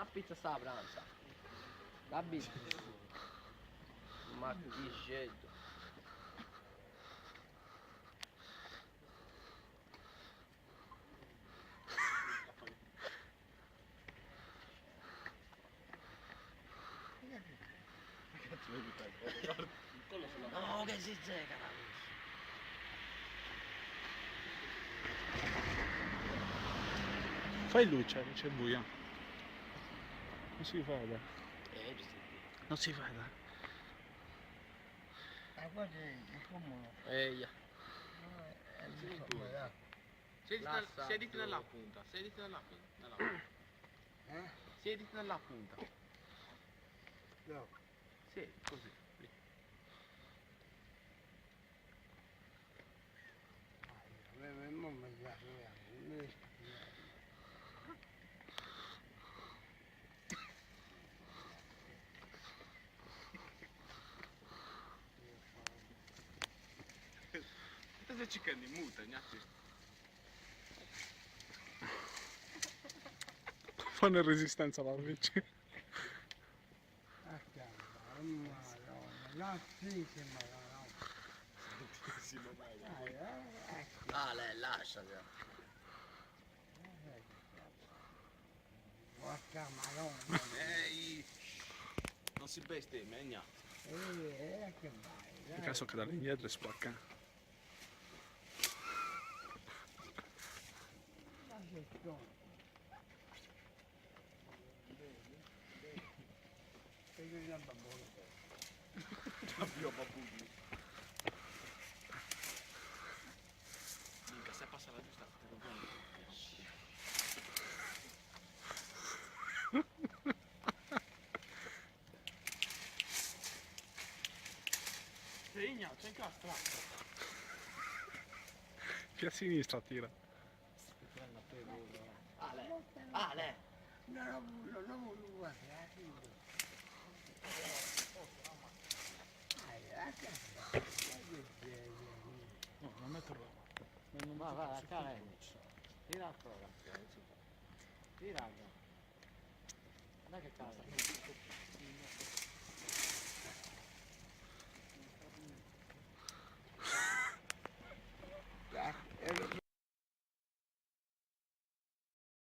a pizza sta pranza. Davide. Ma che scelto. No, che si zecca. Fai luce, c'è buio. Non si vede. Non si vede. Guarda, è comodo. Eia. Siediti nella punta, siediti nella punta. Siediti nella punta. No. Sì, così. Lì. Mamma mia, Cosa ci cani muta, gnacci? Fanno resistenza alla luce. Ale, lasciati. Porca madonna. Ehi! Non si bestemmia, gnà. Che vai, In caso che da lì indietro spacca. Minchia, se passa la giusta Segna, c'è incastra. Più a sinistra tira. Ale, Ale. non guarda, No, non metterlo. Va, va, a cara. Tira ancora. Tira. Dai che casa.